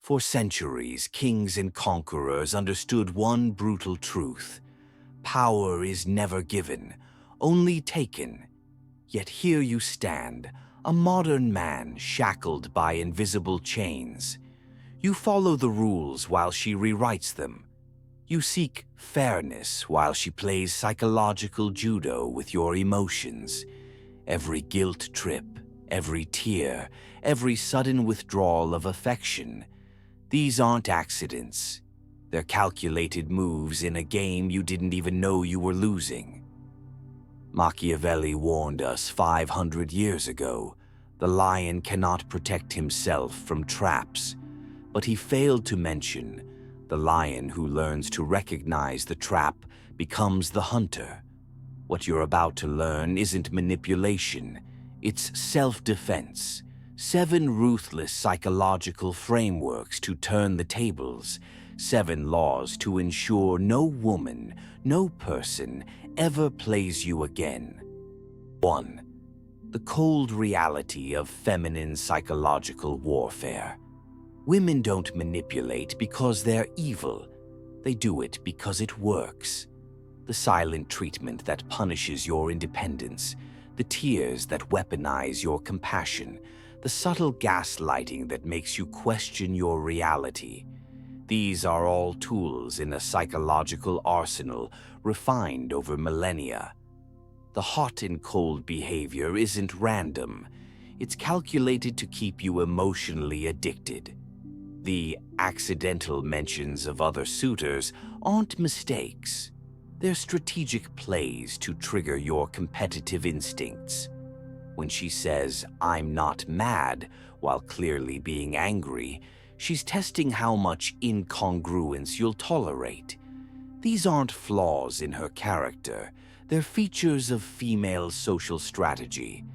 For centuries, kings and conquerors understood one brutal truth. Power is never given, only taken. Yet here you stand, a modern man shackled by invisible chains. You follow the rules while she rewrites them. You seek fairness while she plays psychological judo with your emotions. Every guilt trip, every tear, every sudden withdrawal of affection. These aren't accidents. They're calculated moves in a game you didn't even know you were losing. Machiavelli warned us 500 years ago, the lion cannot protect himself from traps, but he failed to mention the lion who learns to recognize the trap becomes the hunter. What you're about to learn isn't manipulation, it's self-defense. 7 ruthless psychological frameworks to turn the tables, 7 laws to ensure no woman, no person ever plays you again. 1. The cold reality of feminine psychological warfare. Women don't manipulate because they're evil. They do it because it works. The silent treatment that punishes your independence, the tears that weaponize your compassion, the subtle gaslighting that makes you question your reality. These are all tools in a psychological arsenal refined over millennia. The hot and cold behavior isn't random. It's calculated to keep you emotionally addicted. The accidental mentions of other suitors aren't mistakes. They're strategic plays to trigger your competitive instincts. When she says, "I'm not mad," while clearly being angry, she's testing how much incongruence you'll tolerate. These aren't flaws in her character. They're features of female social strategy.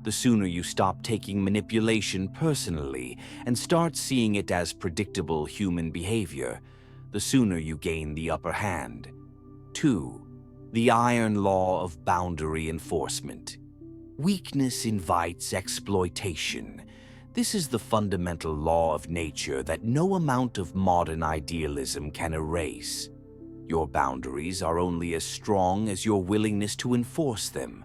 The sooner you stop taking manipulation personally and start seeing it as predictable human behavior, the sooner you gain the upper hand. 2. The iron law of boundary enforcement. Weakness invites exploitation. This is the fundamental law of nature that no amount of modern idealism can erase. Your boundaries are only as strong as your willingness to enforce them.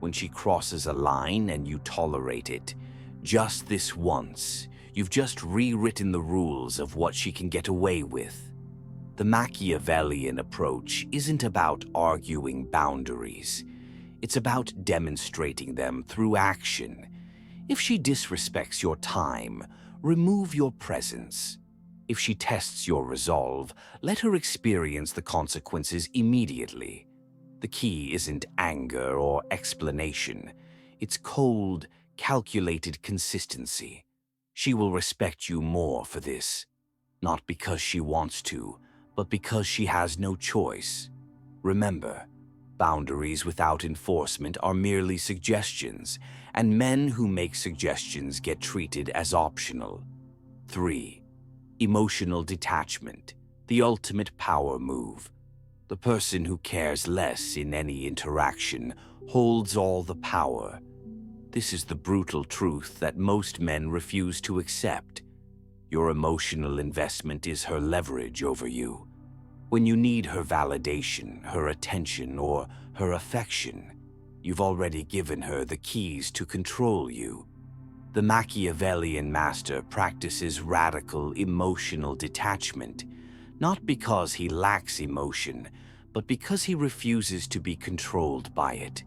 When she crosses a line and you tolerate it, just this once, you've just rewritten the rules of what she can get away with. The Machiavellian approach isn't about arguing boundaries. It's about demonstrating them through action. If she disrespects your time, remove your presence. If she tests your resolve, let her experience the consequences immediately. The key isn't anger or explanation. It's cold, calculated consistency. She will respect you more for this, not because she wants to, but because she has no choice. Remember, boundaries without enforcement are merely suggestions, and men who make suggestions get treated as optional. 3. Emotional detachment, the ultimate power move. The person who cares less in any interaction holds all the power. This is the brutal truth that most men refuse to accept. Your emotional investment is her leverage over you. When you need her validation, her attention, or her affection, you've already given her the keys to control you. The Machiavellian master practices radical emotional detachment, not because he lacks emotion, but because he refuses to be controlled by it.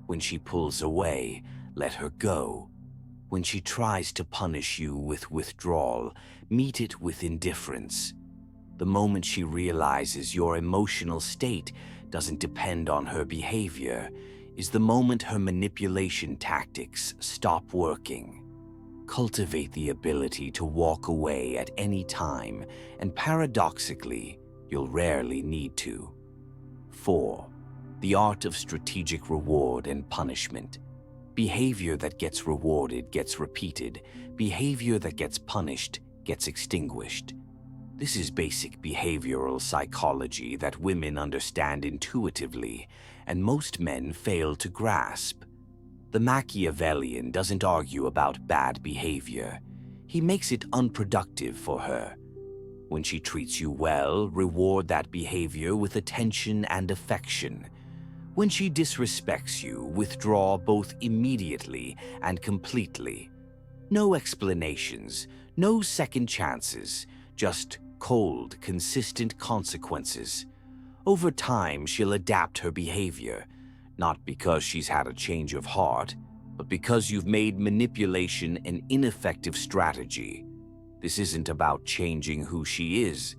When she pulls away, let her go. When she tries to punish you with withdrawal, meet it with indifference. The moment she realizes your emotional state doesn't depend on her behavior is the moment her manipulation tactics stop working. Cultivate the ability to walk away at any time, and paradoxically, you'll rarely need to. 4. The art of strategic reward and punishment. Behavior that gets rewarded gets repeated. Behavior that gets punished gets extinguished. This is basic behavioral psychology that women understand intuitively, and most men fail to grasp. The Machiavellian doesn't argue about bad behavior. he makes it unproductive for her. When she treats you well, reward that behavior with attention and affection. When she disrespects you, withdraw both immediately and completely. No explanations, no second chances, just cold, consistent consequences. Over time, she'll adapt her behavior, not because she's had a change of heart, but because you've made manipulation an ineffective strategy. This isn't about changing who she is.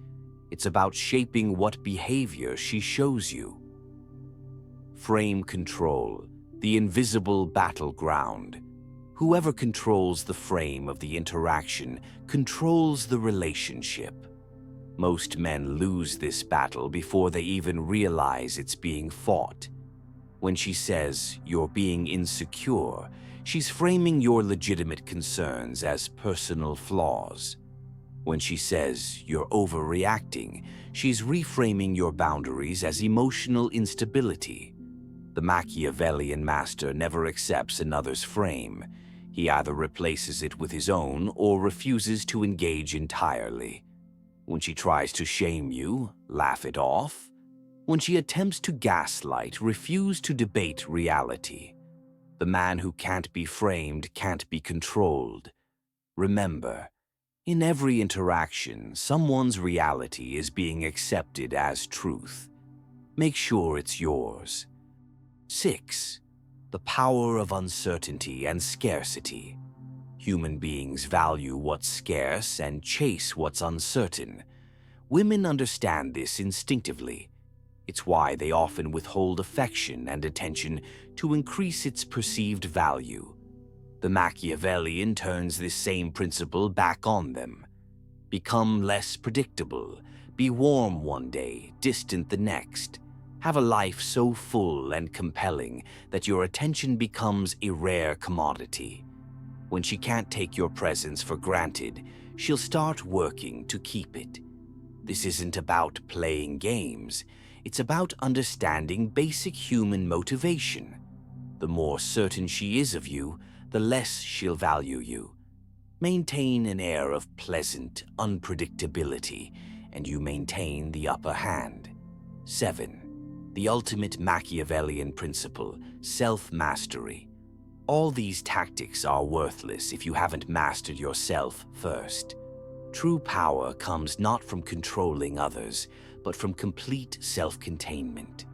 It's about shaping what behavior she shows you. Frame control, the invisible battleground. Whoever controls the frame of the interaction controls the relationship. Most men lose this battle before they even realize it's being fought. When she says you're being insecure, she's framing your legitimate concerns as personal flaws. When she says you're overreacting, she's reframing your boundaries as emotional instability. The Machiavellian master never accepts another's frame. He either replaces it with his own or refuses to engage entirely. When she tries to shame you, laugh it off. When she attempts to gaslight, refuse to debate reality. The man who can't be framed can't be controlled. Remember, in every interaction, someone's reality is being accepted as truth. Make sure it's yours. 6. The power of uncertainty and scarcity. Human beings value what's scarce and chase what's uncertain. Women understand this instinctively. It's why they often withhold affection and attention to increase its perceived value. The Machiavellian turns this same principle back on them. Become less predictable. Be warm one day, distant the next. Have a life so full and compelling that your attention becomes a rare commodity. When she can't take your presence for granted, she'll start working to keep it. This isn't about playing games. It's about understanding basic human motivation. The more certain she is of you, the less she'll value you. Maintain an air of pleasant unpredictability, and you maintain the upper hand. 7. The ultimate Machiavellian principle, self-mastery. All these tactics are worthless if you haven't mastered yourself first. True power comes not from controlling others, but from complete self-containment.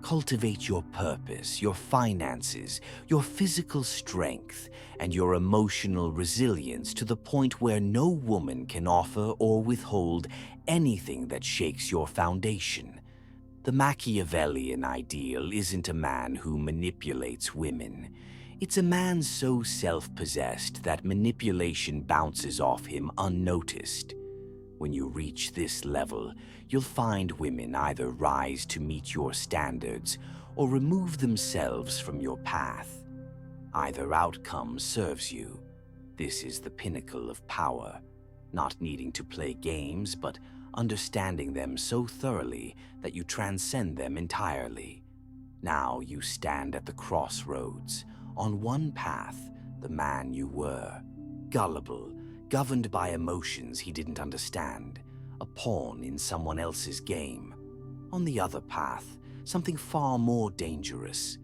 Cultivate your purpose, your finances, your physical strength, and your emotional resilience to the point where no woman can offer or withhold anything that shakes your foundation. The Machiavellian ideal isn't a man who manipulates women. It's a man so self-possessed that manipulation bounces off him unnoticed. When you reach this level, you'll find women either rise to meet your standards or remove themselves from your path. Either outcome serves you. This is the pinnacle of power, not needing to play games, but understanding them so thoroughly that you transcend them entirely. Now you stand at the crossroads. On one path, the man you were, gullible, governed by emotions he didn't understand, a pawn in someone else's game. On the other path, something far more dangerous,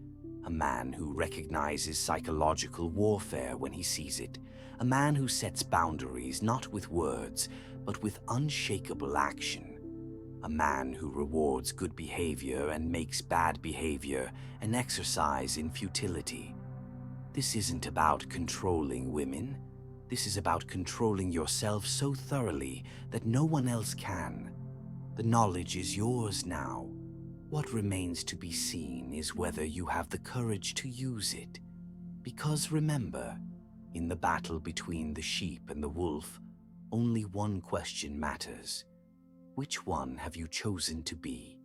a man who recognizes psychological warfare when he sees it, a man who sets boundaries not with words, but with unshakable action, a man who rewards good behavior and makes bad behavior an exercise in futility. This isn't about controlling women. This is about controlling yourself so thoroughly that no one else can. The knowledge is yours now. What remains to be seen is whether you have the courage to use it. Because remember, in the battle between the sheep and the wolf, only one question matters. Which one have you chosen to be?